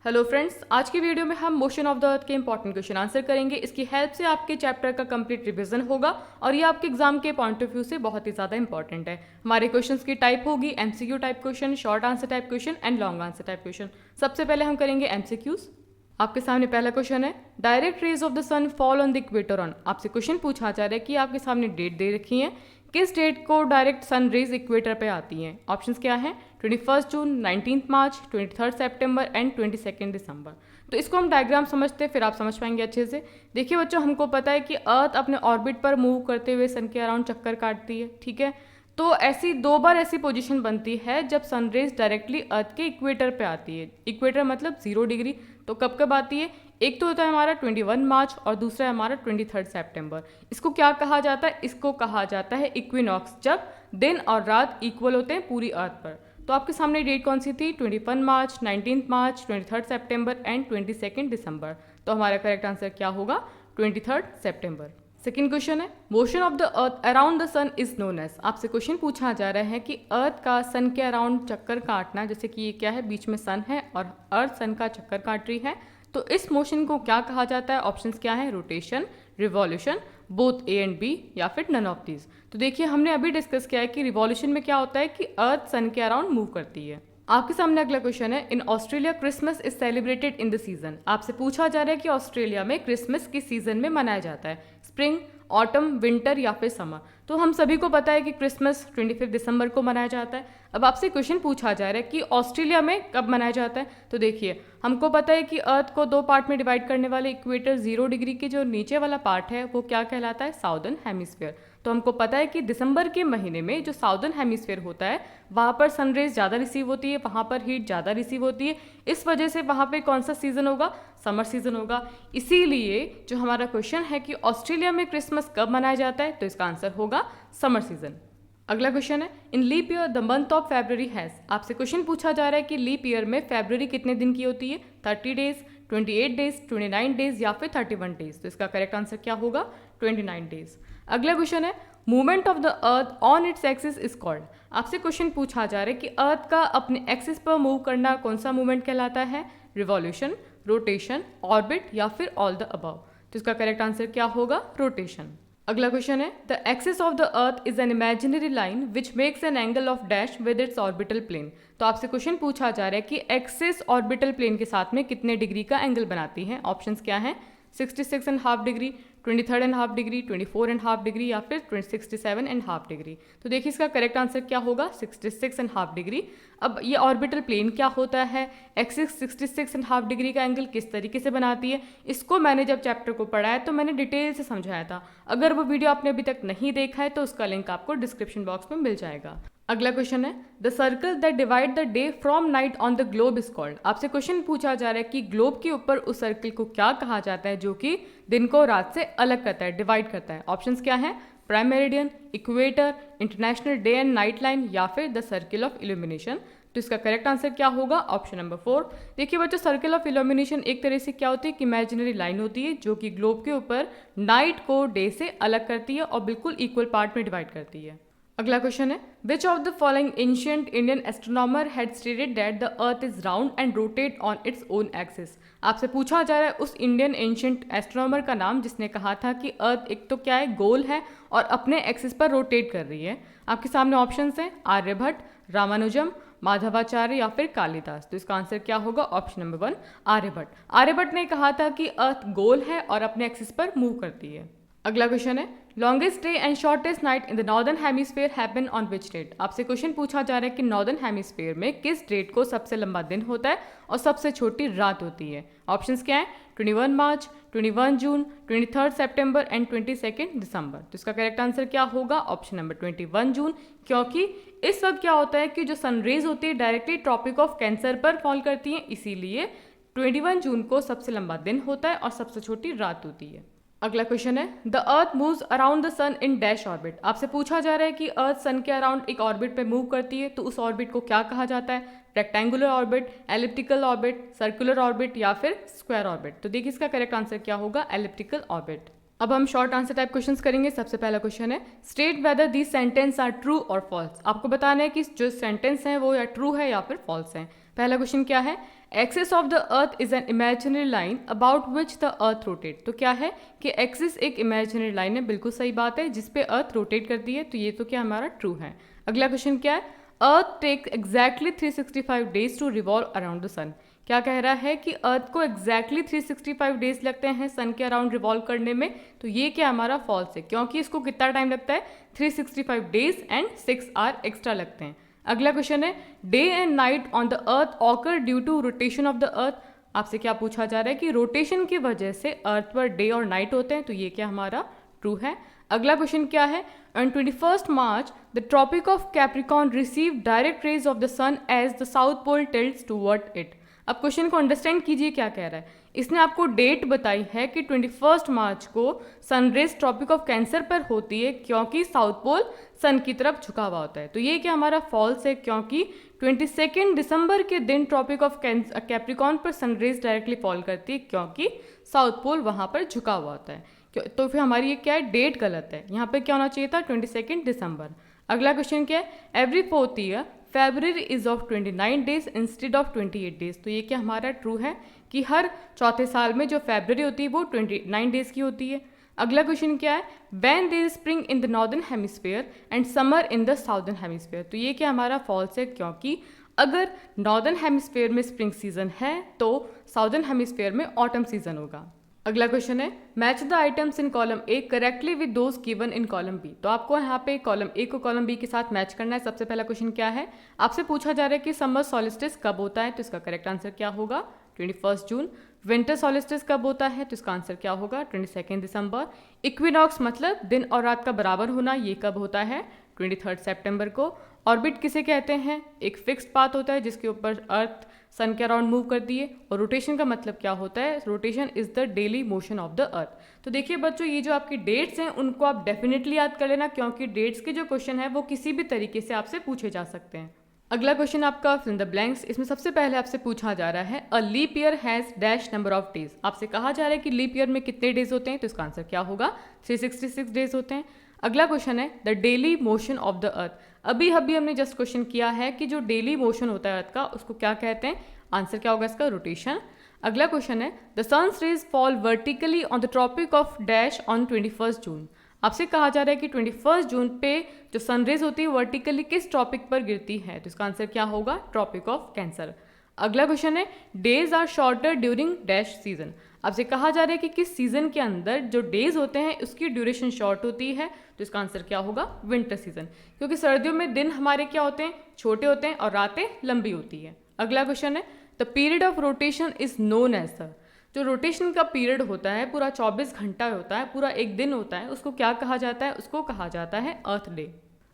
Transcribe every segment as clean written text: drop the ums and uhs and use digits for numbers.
Hello friends, आज की video में हम मोशन ऑफ द अर्थ के इंपॉर्टेंट क्वेश्चन आंसर करेंगे। इसकी हेल्प से आपके चैप्टर का कंप्लीट रिवीजन होगा और ये आपके एग्जाम के पॉइंट ऑफ व्यू से बहुत ही ज़्यादा इंपॉर्टेंट है। हमारे क्वेश्चंस की टाइप होगी MCQ type question, short answer type question and long answer type question. सबसे पहले हम करेंगे एमसीक्यूज। आपके सामने पहला क्वेश्चन है, direct rays of the sun fall on the equator on. आपसे क्वेश्चन पूछा जा रहा है कि आपके सामने डेट दे रखी है, किस डेट को डायरेक्ट सन रेज इक्वेटर पे आती हैं। ऑप्शंस क्या हैं? 21 जून, 19 मार्च, 23 सितंबर एंड 22 दिसंबर। तो इसको हम डायग्राम समझते हैं, फिर आप समझ पाएंगे अच्छे से। देखिए बच्चों, हमको पता है कि अर्थ अपने ऑर्बिट पर मूव करते हुए सन के अराउंड चक्कर काटती है, ठीक है। तो ऐसी दो बार ऐसी पोजीशन बनती है जब सनरेज डायरेक्टली अर्थ के इक्वेटर पे आती है। इक्वेटर मतलब 0 डिग्री। तो कब कब आती है? एक तो होता है हमारा 21 मार्च और दूसरा है हमारा 23 सितंबर। इसको क्या कहा जाता है? इसको कहा जाता है इक्विनॉक्स, जब दिन और रात इक्वल होते हैं पूरी अर्थ पर। तो आपके सामने डेट कौन सी थी? 21 मार्च, 19 मार्च, 23 सितंबर एंड 22 दिसंबर। तो हमारा करेक्ट आंसर क्या होगा? 23 सितंबर। सेकेंड क्वेश्चन है, motion of the earth around the sun is known as. आपसे क्वेश्चन पूछा जा रहा है कि अर्थ का सन के अराउंड चक्कर काटना, जैसे कि ये क्या है, बीच में सन है और अर्थ सन का चक्कर काट रही है, तो इस मोशन को क्या कहा जाता है? ऑप्शंस क्या है? Rotation, revolution, both A and B, या फिर नन ऑफ दीज। तो देखिए, हमने अभी डिस्कस किया है कि रिवॉल्यूशन में क्या होता है कि अर्थ सन के अराउंड मूव करती है। आपके सामने अगला क्वेश्चन है, in Australia Christmas is celebrated in the season. आपसे पूछा जा रहा है कि ऑस्ट्रेलिया में क्रिसमस किस सीजन में मनाया जाता है? स्प्रिंग, ऑटम, विंटर या फिर समर। तो हम सभी को पता है कि क्रिसमस 25 दिसंबर को मनाया जाता है। अब आपसे क्वेश्चन पूछा जा रहा है कि ऑस्ट्रेलिया में कब मनाया जाता है। तो देखिए, हमको पता है कि अर्थ को दो पार्ट में डिवाइड करने वाले इक्वेटर 0 डिग्री के जो नीचे वाला पार्ट है वो क्या कहलाता है? Southern hemisphere. तो हमको पता है कि दिसंबर के महीने में जो साउदर्न हेमिस्फीयर होता है वहाँ पर सनरेज ज़्यादा रिसीव होती है, वहाँ पर हीट ज़्यादा रिसीव होती है। इस वजह से वहाँ पे कौन सा सीज़न होगा? समर सीज़न होगा। इसीलिए जो हमारा क्वेश्चन है कि ऑस्ट्रेलिया में क्रिसमस कब मनाया जाता है, तो इसका आंसर होगा समर सीज़न। अगला क्वेश्चन है, in leap year the month of February has. आपसे क्वेश्चन पूछा जा रहा है कि लीप ईयर में फेब्रुअरी कितने दिन की होती है? 30 डेज, 28 डेज, 29 डेज या फिर 31 डेज। तो इसका करेक्ट आंसर क्या होगा? 29 डेज। अगला क्वेश्चन है, movement of the earth on its axis is called. आपसे क्वेश्चन पूछा जा रहा है कि अर्थ का अपने एक्सिस पर मूव करना कौन सा मूवमेंट कहलाता है? रिवॉल्यूशन, रोटेशन, ऑर्बिट या फिर ऑल द अबव। तो इसका करेक्ट आंसर क्या होगा? रोटेशन। अगला क्वेश्चन है, the axis of the earth is an imaginary line which makes an angle of dash with its orbital plane. तो आपसे क्वेश्चन पूछा जा रहा है कि एक्सिस ऑर्बिटल प्लेन के साथ में कितने डिग्री का एंगल बनाती है। ऑप्शंस क्या हैं? 66.5 डिग्री, 23.5 डिग्री, 24.5 डिग्री या फिर 67.5 डिग्री। तो देखिए, इसका करेक्ट आंसर क्या होगा? 66.5 डिग्री। अब ये ऑर्बिटल प्लेन क्या होता है, एक्सिस 66.5 डिग्री का एंगल किस तरीके से बनाती है, इसको मैंने जब चैप्टर को पढ़ा है तो मैंने डिटेल से समझाया था। अगर वो वीडियो आपने अभी तक नहीं देखा है तो उसका लिंक आपको डिस्क्रिप्शन बॉक्स में मिल जाएगा। अगला क्वेश्चन है, the circle that divide the day from night on the globe is called. आपसे क्वेश्चन पूछा जा रहा है कि ग्लोब के ऊपर उस सर्कल को क्या कहा जाता है जो कि दिन को रात से अलग करता है, डिवाइड करता है। ऑप्शंस क्या हैं? Prime meridian, equator, international day and night line या फिर द सर्किल ऑफ इल्यूमिनेशन। तो इसका करेक्ट आंसर क्या होगा? Option number 4। देखिए बच्चों, सर्किल ऑफ इल्यूमिनेशन एक तरह से क्या होती है कि इमेजिनरी लाइन होती है जो कि ग्लोब के ऊपर नाइट को डे से अलग करती है और बिल्कुल इक्वल पार्ट में डिवाइड करती है। अगला क्वेश्चन है, which of the following ancient Indian astronomer had stated that the earth is round and rotate on its own axis. आपसे पूछा जा रहा है उस इंडियन एंशिएंट एस्ट्रोनॉमर का नाम जिसने कहा था कि अर्थ एक तो क्या है, गोल है और अपने एक्सिस पर रोटेट कर रही है। आपके सामने ऑप्शंस हैं, आर्यभट्ट, रामानुजम, माधवाचार्य या फिर कालिदास। तो इसका आंसर क्या होगा? Option number 1, Aryabhata. आर्यभट्ट ने कहा था कि अर्थ गोल है और अपने एक्सिस पर मूव करती है। अगला क्वेश्चन है, longest day and shortest night in the northern hemisphere happen on which date. आपसे क्वेश्चन पूछा जा रहा है कि नॉर्दर्न हेमिस्फीयर में किस डेट को सबसे लंबा दिन होता है और सबसे छोटी रात होती है। ऑप्शंस क्या है? 21 मार्च, 21 जून, 23 सितंबर एंड 22 दिसंबर। तो इसका करेक्ट आंसर क्या होगा? ऑप्शन नंबर 21 जून, क्योंकि इस वक्त क्या होता है कि जो सनरेज होती है डायरेक्टली ट्रॉपिक ऑफ कैंसर पर फॉल करती है, इसीलिए 21 जून को सबसे लंबा दिन होता है और सबसे छोटी रात होती है। अगला क्वेश्चन है, the earth moves around the sun in dash orbit. आपसे पूछा जा रहा है कि अर्थ सन के अराउंड एक ऑर्बिट पे मूव करती है, तो उस ऑर्बिट को क्या कहा जाता है? Rectangular orbit, elliptical orbit, circular orbit या फिर स्क्वायर ऑर्बिट। तो देखिए, इसका करेक्ट आंसर क्या होगा? Elliptical orbit. अब हम शॉर्ट आंसर टाइप क्वेश्चंस करेंगे। सबसे पहला क्वेश्चन है, state whether these sentence are true or false. आपको बताना है कि जो सेंटेंस हैं वो या ट्रू है या फिर फॉल्स हैं। पहला क्वेश्चन क्या है, axis of the earth is an imaginary line about which the earth rotate. तो क्या है कि एक्सिस एक इमेजिनरी लाइन है, बिल्कुल सही बात है, जिसपे अर्थ रोटेट करती है, तो ये तो क्या हमारा ट्रू है। अगला क्वेश्चन क्या है, earth take exactly 365 days to revolve around the sun. क्या कह रहा है कि अर्थ को एग्जैक्टली 365 डेज लगते हैं सन के अराउंड रिवॉल्व करने में, तो ये क्या हमारा फॉल्स है, क्योंकि इसको कितना टाइम लगता है, 365 डेज एंड 6 आवर एक्स्ट्रा लगते हैं। अगला क्वेश्चन है, day and night on the earth occur due to rotation of the earth. आपसे क्या पूछा जा रहा है कि रोटेशन की वजह से अर्थ पर डे और नाइट होते हैं, तो ये क्या हमारा ट्रू है। अगला क्वेश्चन क्या है, on 21 March the tropic of Capricorn receive direct rays of the sun as the south pole tilts toward it. अब क्वेश्चन को अंडरस्टैंड कीजिए क्या कह रहा है। इसने आपको डेट बताई है कि 21 मार्च को सनरेज ट्रॉपिक ऑफ कैंसर पर होती है, क्योंकि साउथ पोल सन की तरफ झुका हुआ होता है, तो ये क्या हमारा फॉल्स है, क्योंकि 22 दिसंबर के दिन ट्रॉपिक ऑफ कैप्रिकॉर्न पर सनरेज डायरेक्टली फॉल करती है, क्योंकि साउथ पोल वहाँ पर झुका हुआ होता है। तो फिर हमारी ये क्या है, डेट गलत है, यहाँ पे क्या होना चाहिए था, 22 दिसंबर। अगला क्वेश्चन क्या है, every 4th year February is of 29 days instead of 28 days. तो ये क्या हमारा ट्रू है कि हर चौथे साल में जो फेब्रुअरी होती है वो 29 डेज की होती है। अगला क्वेश्चन क्या है, when there is spring in the northern hemisphere and summer in the southern hemisphere. तो ये क्या हमारा फॉल्स है, क्योंकि अगर नॉर्दर्न हेमिस्फीयर में स्प्रिंग सीजन है तो साउदर्न हेमिस्फीयर में ऑटम सीजन होगा। अगला क्वेश्चन है, match the items in column A correctly with those given in column B. तो आपको यहाँ पे कॉलम ए को कॉलम बी के साथ मैच करना है। सबसे पहला क्वेश्चन क्या है, आपसे पूछा जा रहा है कि समर सॉलिस्टिस कब होता है, तो इसका करेक्ट आंसर क्या होगा, 21 जून। विंटर सॉलिस्टिस कब होता है, तो इसका आंसर क्या होगा, 22 दिसंबर। इक्विनॉक्स मतलब दिन और रात का बराबर होना, ये कब होता है, 23 सितंबर को। ऑर्बिट किसे कहते हैं, एक फिक्स्ड पाथ होता है जिसके ऊपर अर्थ सन के अराउंड मूव करती है। और रोटेशन का मतलब क्या होता है, rotation is the daily motion of the अर्थ। तो देखिए बच्चों, ये जो आपकी डेट्स हैं उनको आप डेफिनेटली याद कर लेना, क्योंकि डेट्स के जो क्वेश्चन है वो किसी भी तरीके से आपसे पूछे जा सकते हैं। अगला क्वेश्चन आपका फिल इन द ब्लैंक्स। इसमें सबसे पहले आपसे पूछा जा रहा है, a leap year has dash number of days. आपसे कहा जा रहा है कि लीप ईयर में कितने डेज होते हैं, तो इसका आंसर क्या होगा, 366 डेज होते हैं। अगला क्वेश्चन है, the daily motion of the अर्थ। अभी हमने जस्ट क्वेश्चन किया है कि जो डेली मोशन होता है अर्थ का उसको क्या कहते हैं, आंसर क्या होगा इसका, रोटेशन। अगला क्वेश्चन है, the sun's rays fall vertically on the tropic of dash on 21 June. आपसे कहा जा रहा है कि 21 जून पे जो सनरेज होती है वर्टिकली किस टॉपिक पर गिरती है, तो इसका आंसर क्या होगा, ट्रॉपिक ऑफ कैंसर। अगला क्वेश्चन है, days are shorter during dash season. आपसे कहा जा रहा है कि किस सीजन के अंदर जो डेज होते हैं उसकी ड्यूरेशन शॉर्ट होती है, तो इसका आंसर क्या होगा, विंटर सीजन, क्योंकि सर्दियों में दिन हमारे क्या होते हैं, छोटे होते हैं और रातें लंबी होती है। अगला क्वेश्चन है, the period of rotation is known as the. जो रोटेशन का पीरियड होता है पूरा 24 घंटा होता है, पूरा एक दिन होता है, उसको क्या कहा जाता है, उसको कहा जाता है अर्थ डे।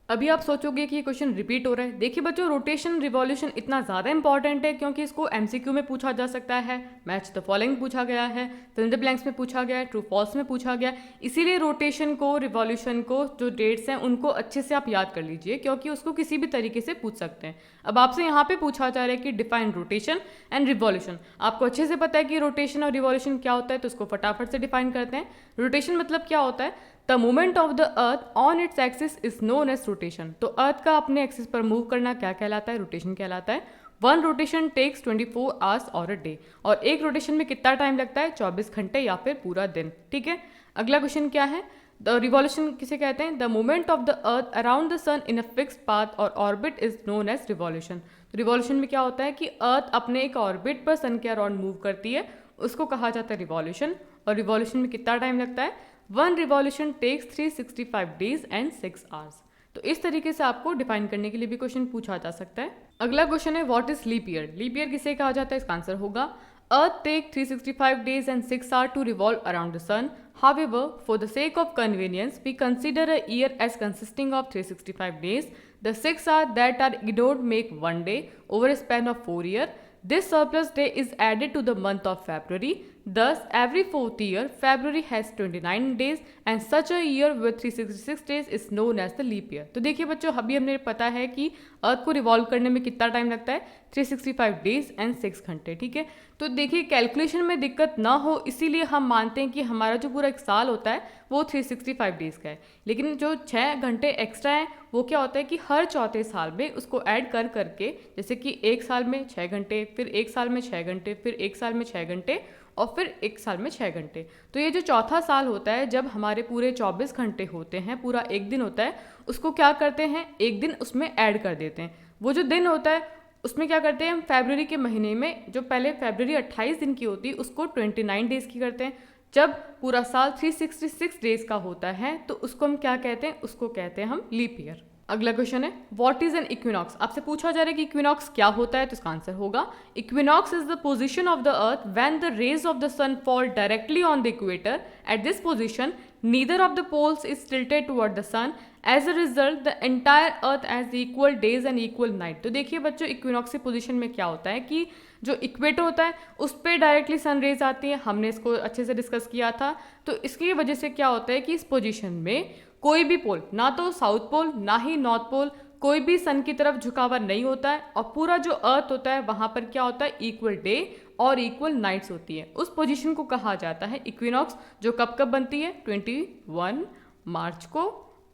अभी आप सोचोगे कि ये क्वेश्चन रिपीट हो रहा है। देखिए बच्चों, रोटेशन रिवॉल्यूशन इतना ज़्यादा इंपॉर्टेंट है क्योंकि इसको एमसीक्यू में पूछा जा सकता है, मैच द फॉलोइंग पूछा गया है, फिल इन द ब्लैंक्स में पूछा गया है, ट्रू फॉल्स में पूछा गया। इसीलिए रोटेशन को, रिवॉल्यूशन को, जो डेट्स हैं उनको अच्छे से आप याद कर लीजिए, क्योंकि उसको किसी भी तरीके से पूछ सकते हैं। अब आपसे यहाँ पे पूछा जा रहा है कि डिफाइन रोटेशन एंड रिवॉल्यूशन। आपको अच्छे से पता है कि रोटेशन और रिवॉल्यूशन क्या होता है, तो उसको फटाफट से डिफाइन करते हैं। रोटेशन मतलब क्या होता है, the movement of the earth on its axis is known as rotation. तो अर्थ का अपने एक्सिस पर मूव करना क्या कहलाता है, रोटेशन कहलाता है। वन रोटेशन टेक्स 24 आवर्स और अ डे। और एक रोटेशन में कितना टाइम लगता है, 24 घंटे या फिर पूरा दिन। ठीक है। अगला क्वेश्चन क्या है, द रिवॉल्यूशन किसे कहते हैं, the movement of the earth around the sun in a fixed path और orbit is known as revolution. तो रिवॉल्यूशन में क्या होता है कि अर्थ अपने एक ऑर्बिट पर सन के अराउंड मूव करती है, उसको कहा जाता है रिवॉल्यूशन। और रिवॉल्यूशन में कितना टाइम लगता है, one revolution takes 365 days and 6 hours. तो इस तरीके से आपको डिफाइन करने के लिए भी क्वेश्चन पूछा जा सकता है। अगला क्वेश्चन है, what is leap year. Leap year किसे कहा जाता है, इसका आंसर होगा, earth take 365 days and 6 hours to revolve around the sun. However, for the sake of convenience, we consider a year as consisting of 365 days. The 6 hours that are ignored make one day over a span of 4 years. This surplus day is added to the month of February. Thus, every fourth year, February has 29 days and such a year with 366 days is known as the leap year. तो देखिए बच्चों, अभी हमने पता है कि अर्थ को revolve करने में कितना टाइम लगता है, 365 डेज एंड 6 घंटे, ठीक है। तो देखिए कैलकुलेशन में दिक्कत ना हो इसीलिए हम मानते हैं कि हमारा जो पूरा एक साल होता है वो 365 डेज का है, लेकिन जो 6 घंटे एक्स्ट्रा है वो क्या होता है कि हर चौथे साल में उसको ऐड कर करके, जैसे कि एक साल में 6 घंटे, फिर एक साल में 6 घंटे, फिर एक साल में 6 घंटे और फिर एक साल में 6 घंटे। तो ये जो चौथा साल होता है, जब हमारे पूरे 24 घंटे होते हैं, पूरा एक दिन होता है, उसको क्या करते हैं, एक दिन उसमें ऐड कर देते हैं। वो जो दिन होता है उसमें क्या करते हैं हम, फरवरी के महीने में जो पहले फरवरी 28 दिन की होती है उसको 29 डेज़ की करते हैं। जब पूरा साल 366 डेज़ का होता है तो उसको हम क्या कहते हैं, उसको कहते हैं हम लीप ईयर। अगला क्वेश्चन है व्हाट इज एन इक्विनॉक्स। आपसे पूछा जा रहा है कि इक्विनॉक्स क्या होता है, तो इसका आंसर होगा equinox is the position of the earth when the rays of the sun fall directly on the equator. At this position neither of the poles is tilted toward the sun, as a result the entire earth as equal days and equal night. तो देखिए बच्चों, equinox की position में क्या होता है कि जो इक्वेटर होता है उस पर डायरेक्टली सन रेज आती है, हमने इसको अच्छे से डिस्कस किया था। तो इसकी वजह से क्या होता है कि इस पोजीशन में कोई भी पोल, ना तो साउथ पोल ना ही नॉर्थ पोल, कोई भी सन की तरफ झुका हुआ नहीं होता है और पूरा जो अर्थ होता है वहाँ पर क्या होता है, इक्वल डे और इक्वल नाइट्स होती है। उस पोजीशन को कहा जाता है इक्विनॉक्स, जो कब कब बनती है, 21 मार्च को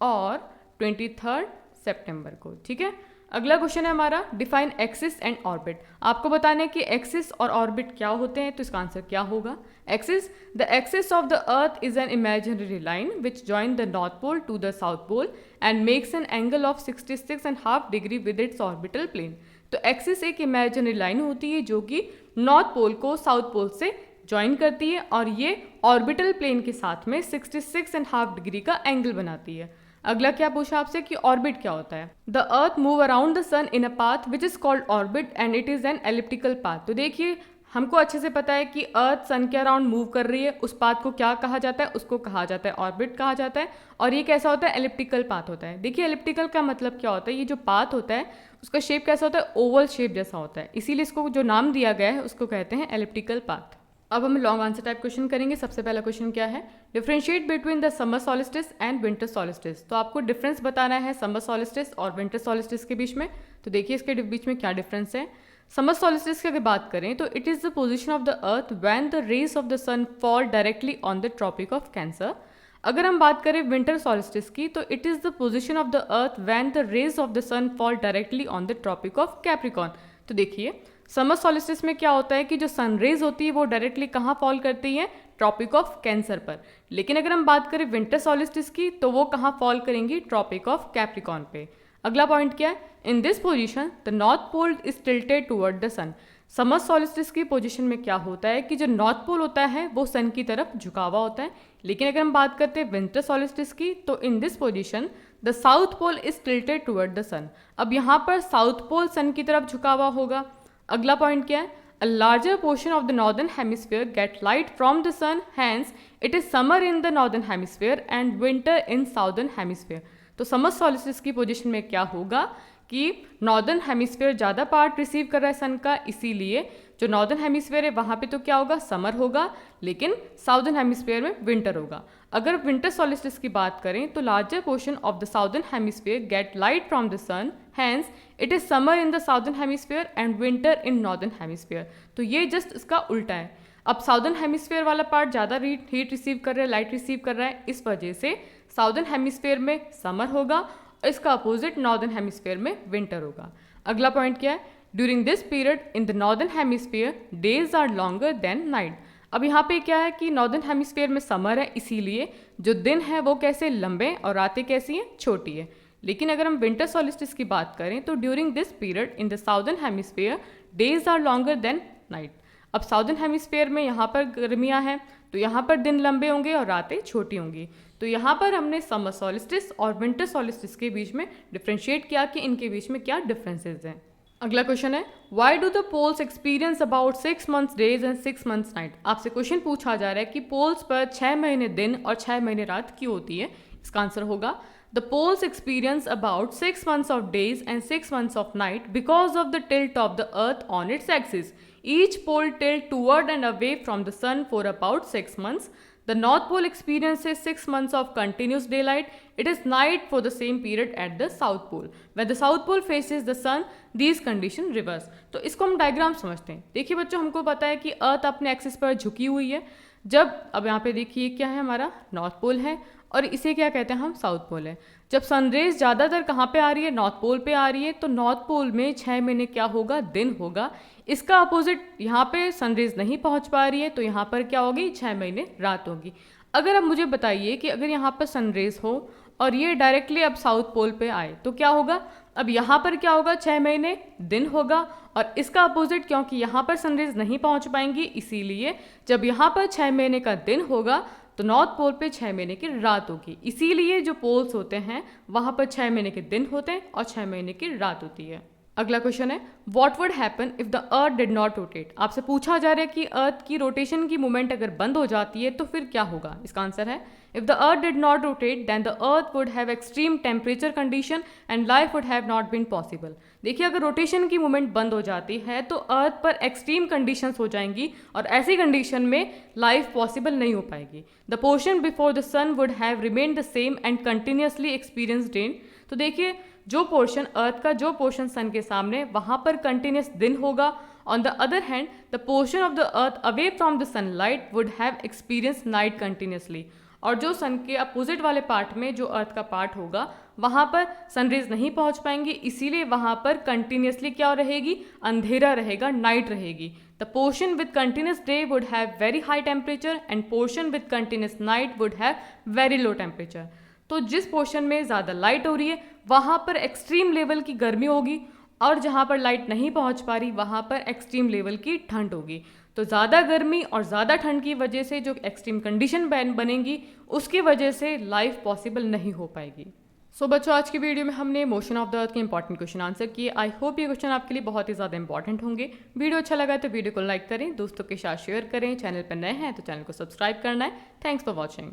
और 23 सितंबर को, ठीक है। अगला क्वेश्चन है हमारा डिफाइन एक्सिस एंड ऑर्बिट। आपको बताने कि एक्सिस और ऑर्बिट क्या होते हैं, तो इसका आंसर क्या होगा। Axis, the axis of the earth is an imaginary line which join the north pole to the south pole and makes an angle of 66.5 degree with its orbital plane. तो axis एक imaginary line होती है जो कि north pole को south pole से join करती है और ये ऑर्बिटल प्लेन के साथ में 66.5 डिग्री का एंगल बनाती है। अगला क्या पूछा आपसे कि ऑर्बिट क्या होता है। The earth move around the sun in a path which is called orbit and it is an elliptical path. तो देखिए हमको अच्छे से पता है कि अर्थ सन के अराउंड मूव कर रही है, उस पाथ को क्या कहा जाता है, उसको कहा जाता है ऑर्बिट कहा जाता है। और ये कैसा होता है, एलिप्टिकल पाथ होता है। देखिए एलिप्टिकल का मतलब क्या होता है, ये जो पाथ होता है उसका शेप कैसा होता है, ओवल शेप जैसा होता है, इसीलिए इसको जो नाम दिया गया है उसको कहते हैं एलिप्टिकल पाथ। अब हम लॉन्ग आंसर टाइप क्वेश्चन करेंगे। सबसे पहला क्वेश्चन क्या है, differentiate between the summer solstice and winter solstice. तो आपको डिफरेंस बताना है समर सॉलिस्टिस और विंटर सॉलिस्टिस के बीच में। तो देखिए इसके बीच में क्या डिफरेंस है। समर सॉलिस्टिस की अगर बात करें तो it is the position of the earth when the rays of the sun fall directly on the tropic of cancer. अगर हम बात करें विंटर सॉलिस्टिस की तो it is the position of the earth when the rays of the sun fall directly on the tropic of Capricorn. तो देखिए summer solstice में क्या होता है कि जो सनरेज होती है वो डायरेक्टली कहाँ फॉल करती है, ट्रॉपिक ऑफ कैंसर पर। लेकिन अगर हम बात करें विंटर सॉलिस्टिस की तो वो कहाँ फॉल करेंगी, ट्रॉपिक ऑफ कैप्रिकॉर्न पे। अगला पॉइंट क्या है, in this position the north pole is tilted toward the sun. Summer solstice की पोजीशन में क्या होता है कि जो नॉर्थ पोल होता है वो सन की तरफ झुका हुआ होता है। लेकिन अगर हम बात करते हैं विंटर सॉलिस्टिस की तो in this position the south pole is tilted toward the sun. अब यहाँ पर साउथ पोल सन की तरफ झुका हुआ होगा। अगला पॉइंट क्या है, a larger portion of the northern hemisphere get light from the sun, hence it is summer in the northern hemisphere and winter in southern hemisphere. तो समर सॉलिस्टिस की पोजीशन में क्या होगा कि नॉर्दर्न हेमिस्फीयर ज़्यादा part receive कर रहा है सन का, इसीलिए जो नॉर्दर्न हेमिस्फीयर है वहाँ पे तो क्या होगा, समर होगा, लेकिन साउदर्न हेमिस्फीयर में विंटर होगा। अगर विंटर सॉलिस्टिस की बात करें तो larger portion of the southern hemisphere get light from the sun, hence it is summer in the southern hemisphere and winter in northern hemisphere. तो ये जस्ट इसका उल्टा है। अब साउदर्न हेमिस्फीयर वाला पार्ट ज़्यादा हीट रिसीव कर रहा है, लाइट रिसीव कर रहा है, इस वजह से साउदर्न हेमिस्फीयर में समर होगा और इसका अपोजिट नॉर्दर्न हेमिस्फीयर में विंटर होगा। अगला पॉइंट क्या है, during this period in the northern hemisphere days are longer than night. अब यहाँ पे क्या है कि नॉर्दर्न हेमिस्फीयर में समर है, इसीलिए जो दिन है वो कैसे लंबे और रातें कैसी हैं, छोटी है। लेकिन अगर हम विंटर सॉलिस्टिस की बात करें तो during this period in the southern hemisphere days are longer than night. अब साउदर्न हेमिस्फीयर में यहाँ पर गर्मियाँ हैं तो यहाँ पर दिन लंबे होंगे और रातें छोटी होंगी। तो यहाँ पर हमने समर सॉलिस्टिस और विंटर सॉलिस्टिस के बीच में डिफ्रेंशिएट किया कि इनके बीच में क्या डिफरेंसेस हैं। अगला क्वेश्चन है, why do the poles experience about 6 months days and 6 months night. आपसे क्वेश्चन पूछा जा रहा है कि पोल्स पर 6 महीने दिन और 6 महीने रात क्यों होती है। इसका आंसर होगा the poles experience about 6 months of days and 6 months of night because of the tilt of the earth on its axis। Each pole tilt toward and away from the sun for about 6 months. The North Pole experiences 6 months of continuous daylight. It is night for the same period at the South Pole. When the South Pole faces the sun, these conditions reverse. तो इसको हम diagram समझते हैं। देखिए बच्चों, हमको पता है कि अर्थ अपने एक्सिस पर झुकी हुई है। जब अब यहाँ पे देखिए क्या है, हमारा नॉर्थ पोल है और इसे क्या कहते हैं हम, साउथ पोल है। जब सनरेज ज़्यादातर कहाँ पे आ रही है, नॉर्थ पोल पे आ रही है, तो नॉर्थ पोल में 6 महीने क्या होगा, दिन होगा। इसका अपोजिट यहाँ पे सनरेज नहीं पहुँच पा रही है, तो यहाँ पर क्या होगी, 6 महीने रात होगी। अगर अब मुझे बताइए कि अगर यहाँ पर सनरेज हो और ये डायरेक्टली अब साउथ पोल पे आए तो क्या होगा। अब यहाँ पर क्या होगा, 6 महीने दिन होगा और इसका अपोजिट, क्योंकि यहाँ पर सनरेज नहीं पहुँच पाएंगी, इसीलिए जब यहाँ पर 6 महीने का दिन होगा तो नॉर्थ पोल पे 6 महीने की रात होगी। इसीलिए जो पोल्स होते हैं वहाँ पर 6 महीने के दिन होते हैं और 6 महीने की रात होती है। अगला क्वेश्चन है, what would happen if the earth did not rotate. आपसे पूछा जा रहा है कि अर्थ की रोटेशन की मूवमेंट अगर बंद हो जाती है तो फिर क्या होगा। इसका आंसर है, if the earth did not rotate then the earth would have extreme temperature condition and life would have not been possible. देखिए, अगर रोटेशन की मूवमेंट बंद हो जाती है तो अर्थ पर एक्सट्रीम कंडीशंस हो जाएंगी और ऐसी कंडीशन में लाइफ पॉसिबल नहीं हो पाएगी। The portion before the sun would have remain the same and continuously experienced rain. तो देखिए, जो पोर्शन अर्थ का, जो पोर्शन सन के सामने, वहाँ पर कंटिन्यूस दिन होगा। On the other hand the portion of the earth away from the sunlight would have experience night continuously. और जो सन के अपोजिट वाले पार्ट में जो अर्थ का पार्ट होगा वहाँ पर सनरेज नहीं पहुँच पाएंगी, इसीलिए वहाँ पर कंटिन्यूसली क्या रहेगी, अंधेरा रहेगा, नाइट रहेगी। The portion with continuous day would have very high temperature end portion with continuous night would have very low temperature. तो जिस पोर्शन में ज़्यादा लाइट हो रही है वहाँ पर एक्सट्रीम लेवल की गर्मी होगी और जहाँ पर लाइट नहीं पहुँच पा रही वहाँ पर एक्सट्रीम लेवल की ठंड होगी। तो ज़्यादा गर्मी और ज़्यादा ठंड की वजह से जो एक्सट्रीम कंडीशन बनेंगी उसकी वजह से लाइफ पॉसिबल नहीं हो पाएगी। सो बच्चों, आज की वीडियो में हमने मोशन ऑफ द अर्थ के इंपॉर्टेंट क्वेश्चन आंसर किए। आई होप ये क्वेश्चन आपके लिए बहुत ही ज़्यादा इंपॉर्टेंट होंगे। वीडियो अच्छा लगा तो वीडियो को लाइक करें, दोस्तों के साथ शेयर करें, चैनल पर नए हैं तो चैनल को सब्सक्राइब करना है। Thanks for watching.